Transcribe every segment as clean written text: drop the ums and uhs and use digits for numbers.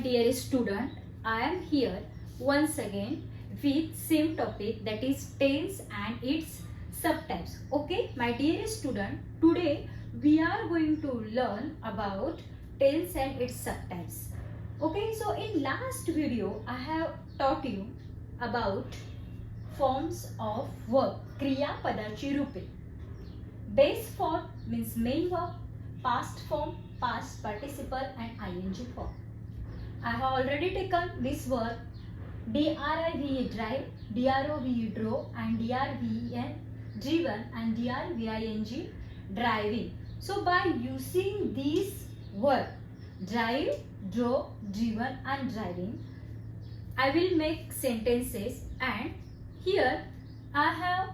dear student, I am here once again with same topic, that is tense and its subtypes. Okay, my dear student, today we are going to learn about tense and its subtypes. Okay, so in last video I have taught you about forms of verb, kriya padachi rupe. Base form means main verb, past form, past participle and ing form. I have already taken this word drive, drive, drove, drove and drven, driven and drving, driving. So by using these words drive, drove, driven and driving, I will make sentences, and here I have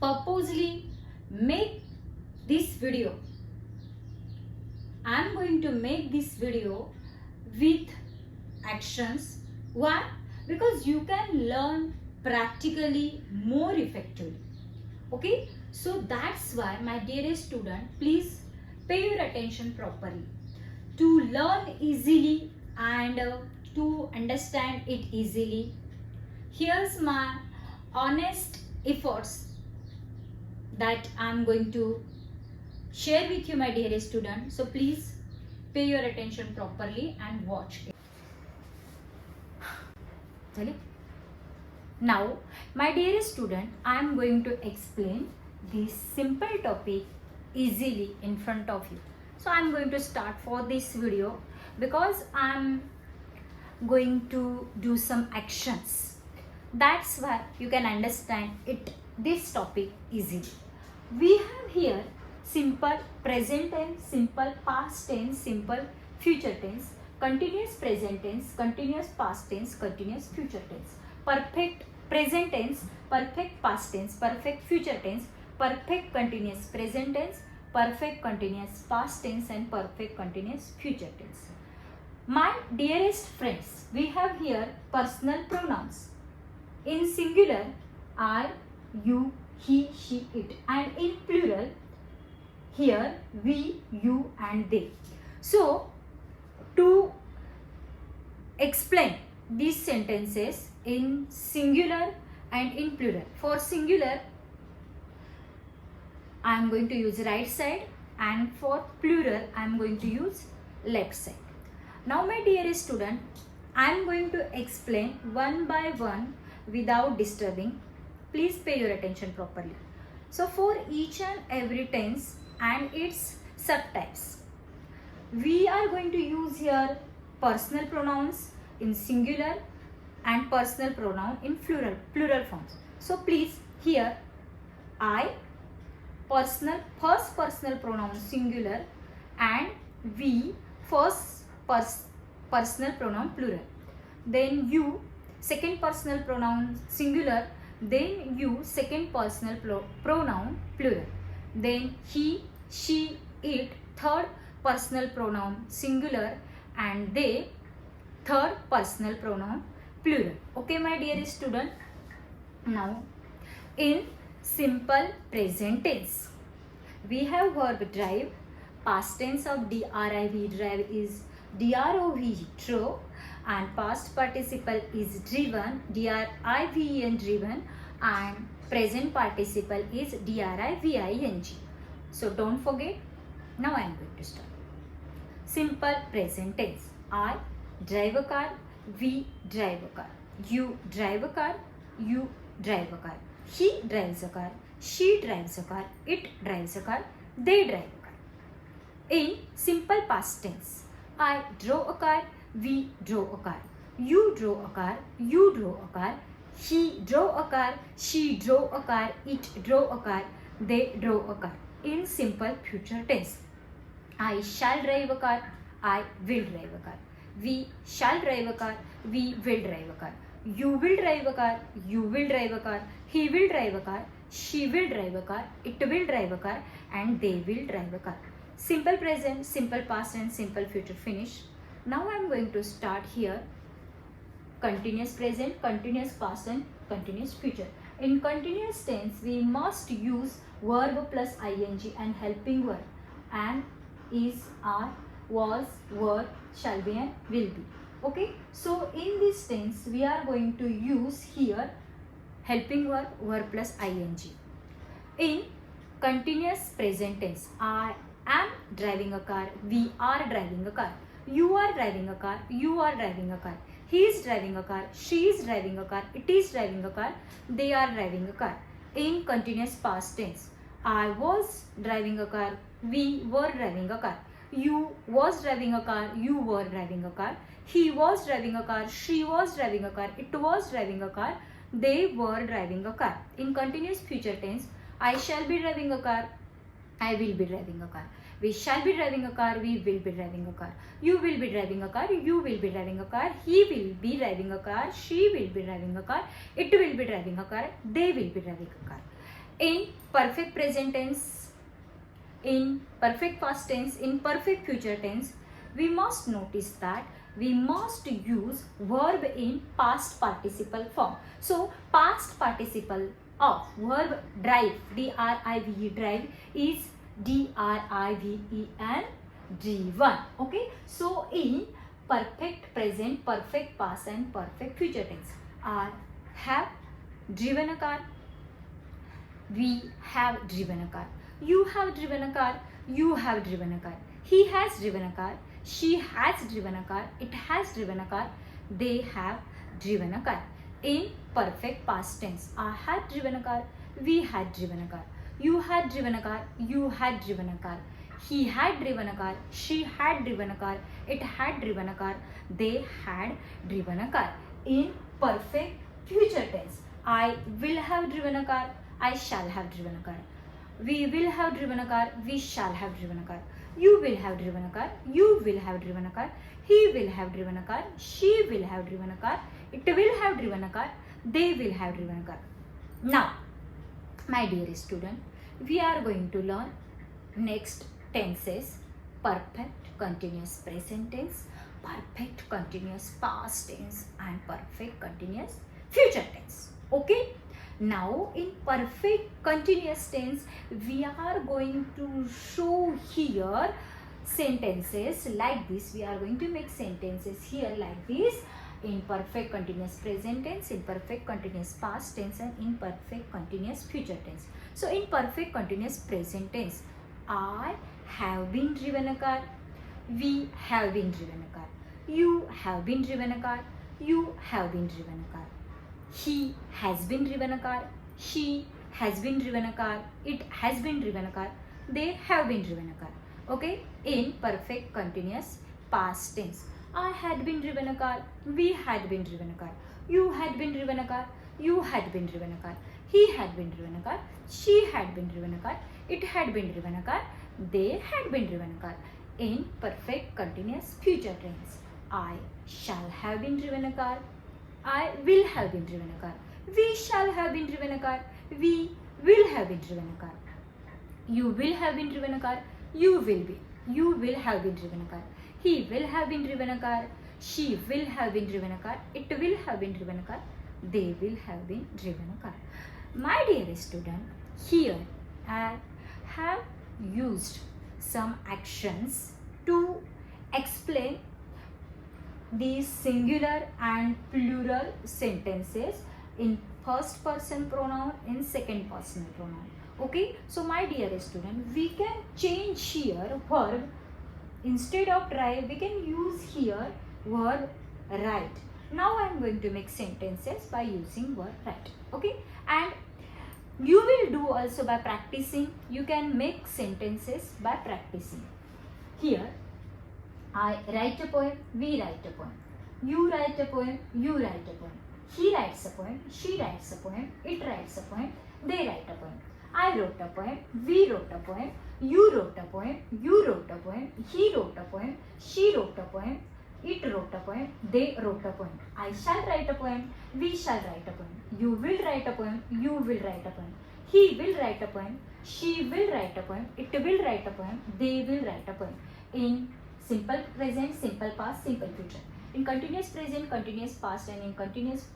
purposely make this video. I am going to make this video with actions. Why? Because you can learn practically more effectively. Okay, so that's why, my dear student, please pay your attention properly to learn easily and to understand it easily. Here's my honest efforts that I'm going to share with you, my dear student. So please pay your attention properly and watch it. Now, my dear student, I am going to explain this simple topic easily in front of you. So I am going to start for this video because I am going to do some actions. That's why you can understand this topic easily. We have here simple present tense, simple past tense, simple future tense, continuous present tense, continuous past tense, continuous future tense, perfect present tense, perfect past tense, perfect future tense, perfect continuous present tense, perfect continuous past tense and perfect continuous future tense. My dearest friends, we have here personal pronouns. In singular, I, you, he, she, it, and in plural, here we, you and they. So to explain these sentences in singular and in plural, for singular I am going to use right side, and for plural I am going to use left side. Now my dear student, I am going to explain one by one without disturbing. Please pay your attention properly. So for each and every tense and its subtypes, we are going to use here personal pronouns in singular and personal pronoun in plural forms. So please, here I, first personal pronoun singular, and we, first personal pronoun plural. Then you, second personal pronoun singular, then you, second personal pronoun plural. Then he, she, it, third personal pronoun singular, and they, third personal pronoun plural. Okay, my dear student. Now, in simple present tense, we have verb drive. Past tense of drive, drive is drove, drove, and past participle is driven, driven, driven, and present participle is driving. So don't forget. Now I am going to start. Simple present tense. I drive a car, we drive a car, you drive a car, you drive a car, he drives a car, she drives a car, it drives a car, they drive a car. In simple past tense, I drove a car, we drove a car, you drove a car, you drove a car, he drove a car, she drove a car, it drove a car, they drove a car. In simple future tense, I shall drive a car, I will drive a car, we shall drive a car, we will drive a car, you will drive a car, you will drive a car, he will drive a car, she will drive a car, it will drive a car, and they will drive a car. Simple present, simple past and simple future finish. Now I am going to start here continuous present, continuous past and continuous future. In continuous tense, we must use verb plus ing and helping verb, and, is, are, was, were, shall be and will be. Okay, so in this tense we are going to use here helping verb, verb plus ing. In continuous present tense, I am driving a car, we are driving a car, you are driving a car, you are driving a car, he is driving a car, she is driving a car, it is driving a car, they are driving a car. In continuous past tense, I was driving a car, we were driving a car, you was driving a car, you were driving a car, he was driving a car, she was driving a car, it was driving a car, they were driving a car. In continuous future tense, I shall be driving a car, I will be driving a car, we shall be driving a car, we will be driving a car, you will be driving a car, you will be driving a car, he will be driving a car, she will be driving a car, it will be driving a car, they will be driving a car. In perfect present tense, in perfect past tense, in perfect future tense, we must notice that we must use verb in past participle form. So past participle of verb drive, D-R-I-V-E, drive, is D-R-I-V-E-N, driven. Okay, so in perfect present, perfect past and perfect future tense, I have driven a car, we have driven a car, you have driven a car, you have driven a car, he has driven a car, she has driven a car, it has driven a car, they have driven a car. In perfect past tense, I had driven a car, we had driven a car, you had driven a car, you had driven a car, he had driven a car, she had driven a car, it had driven a car, they had driven a car. In perfect future tense, I will have driven a car, I shall have driven a car, we will have driven a car, we shall have driven a car, you will have driven a car, you will have driven a car, he will have driven a car, she will have driven a car, it will have driven a car, they will have driven a car. Now, my dear student, we are going to learn next tenses: perfect continuous present tense, perfect continuous past tense, and perfect continuous future tense. Okay? Now in perfect continuous tense, we are going to show here sentences like this. We are going to make sentences here like this in perfect continuous present tense, in perfect continuous past tense, and in perfect continuous future tense. So in perfect continuous present tense, I have been driven a car, we have been driven a car, you have been driven a car, you have been driven a car, he has been driven a car, she has been driven a car, it has been driven a car, they have been driven a car. Okay, in perfect continuous past tense, I had been driven a car, we had been driven a car, you had been driven a car, you had been driven a car, he had been driven a car, she had been driven a car, it had been driven a car, they had been driven a car. In perfect continuous future tense, I shall have been driven a car, I will have been driven a car, we shall have been driven a car, we will have been driven a car, you will have been driven a car, you will have been driven a car, he will have been driven a car, she will have been driven a car, it will have been driven a car, they will have been driven a car. My dear student, here I have used some actions to explain these singular and plural sentences in first person pronoun, in second person pronoun. Okay, so my dear student, we can change here verb. Instead of drive, we can use here verb write. Now I am going to make sentences by using verb write. Okay, and you will do also by practicing. You can make sentences by practicing. Here, I write a poem, we write a poem. You write a poem, you write a poem. He writes a poem, she writes a poem, it writes a poem, they write a poem. I wrote a poem, we wrote a poem, you wrote a poem, you wrote a poem, he wrote a poem, she wrote a poem, it wrote a poem, they wrote a poem. I shall write a poem, we shall write a poem, you will write a poem, you will write a poem, he will write a poem, she will write a poem, it will write a poem, they will write a poem. In simple present, simple past, simple future. In continuous present, continuous past, and in continuous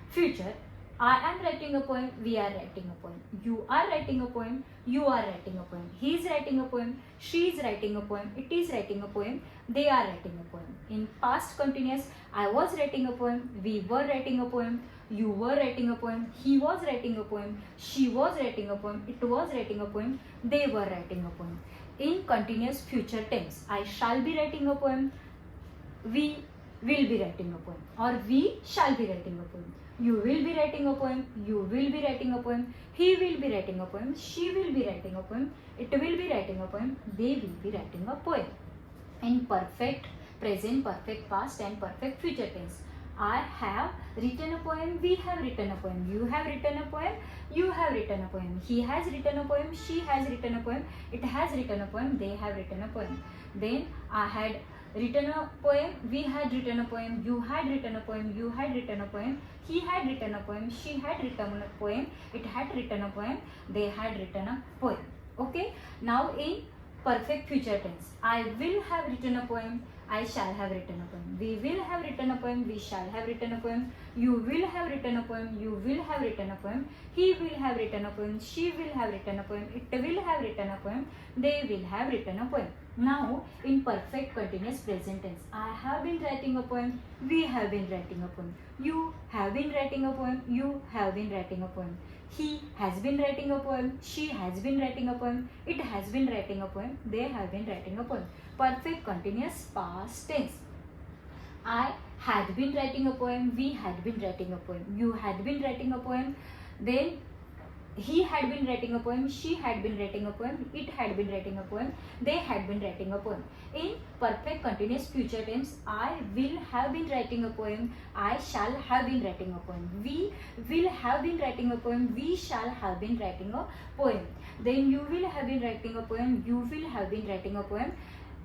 future, I am writing a poem, we are writing a poem. You are writing a poem, you are writing a poem. He is writing a poem, she is writing a poem, it is writing a poem, they are writing a poem. In past continuous, I was writing a poem, we were writing a poem, you were writing a poem, he was writing a poem, she was writing a poem, it was writing a poem, they were writing a poem. In continuous future tense, I shall be writing a poem, we will be writing a poem, or we shall be writing a poem. You will be writing a poem, you will be writing a poem, he will be writing a poem, she will be writing a poem, it will be writing a poem, they will be writing a poem. In perfect present, perfect past and perfect future tense, I have written a poem, we have written a poem, you have written a poem, you have written a poem, he has written a poem, she has written a poem, it has written a poem, they have written a poem. Then I had written a poem, we had written a poem, you had written a poem, you had written a poem, he had written a poem, she had written a poem, it had written a poem, they had written a poem. Okay, now in perfect future tense, I will have written a poem, I shall have written a poem, we will have written a poem, we shall have written a poem, you will have written a poem, you will have written a poem, he will have written a poem, she will have written a poem, it will have written a poem, they will have written a poem. Now in perfect continuous present tense, I have been writing a poem, we have been writing a poem, you have been writing a poem, you have been writing a poem, he has been writing a poem, she has been writing a poem, it has been writing a poem, they have been writing a poem. Perfect continuous past tense, I had been writing a poem, we had been writing a poem, you had been writing a poem, then he had been writing a poem, she had been writing a poem, it had been writing a poem, they had been writing a poem. In perfect continuous future tense, I will have been writing a poem, I shall have been writing a poem, we will have been writing a poem, we shall have been writing a poem. Then you will have been writing a poem, you will have been writing a poem.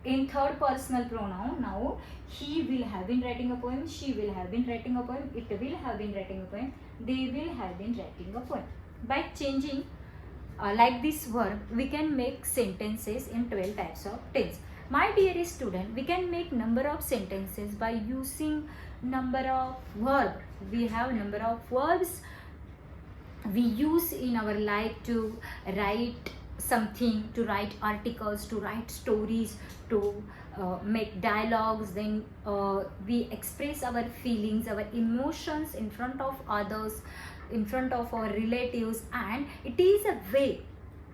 In third personal pronoun, now he will have been writing a poem, she will have been writing a poem, it will have been writing a poem, they will have been writing a poem. By changing like this verb, we can make sentences in 12 types of tense. My dearest student, we can make number of sentences by using number of verb. We have number of verbs we use in our life to write something, to write articles, to write stories, to make dialogues. Then we express our feelings, our emotions in front of others, in front of our relatives, and it is a way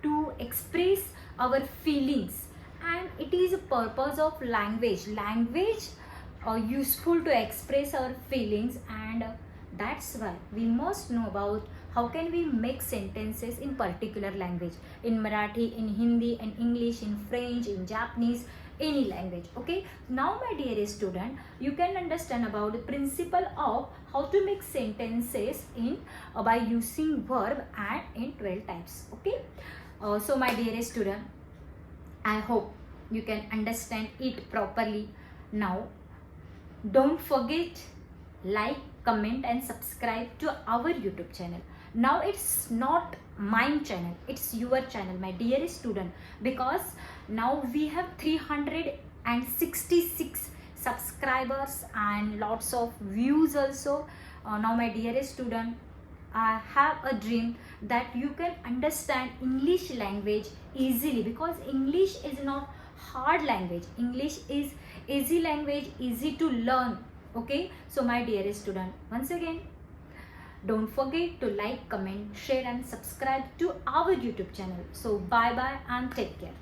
to express our feelings, and it is a purpose of language useful to express our feelings, and that's why we must know about how can we make sentences in particular language, in Marathi, in Hindi, in English, in French, in Japanese, any language. Okay, now my dearest student, you can understand about the principle of how to make sentences in by using verb and in 12 types. Okay, so my dearest student, I hope you can understand it properly. Now don't forget, like, comment and subscribe to our YouTube channel. Now it's not mine channel, it's your channel, my dearest student, because now we have 366 subscribers and lots of views also. Now my dearest student, I have a dream that you can understand English language easily, because English is not hard language, English is easy language, easy to learn. Okay, so my dearest student, once again, don't forget to like, comment, share and subscribe to our YouTube channel. So bye bye and take care.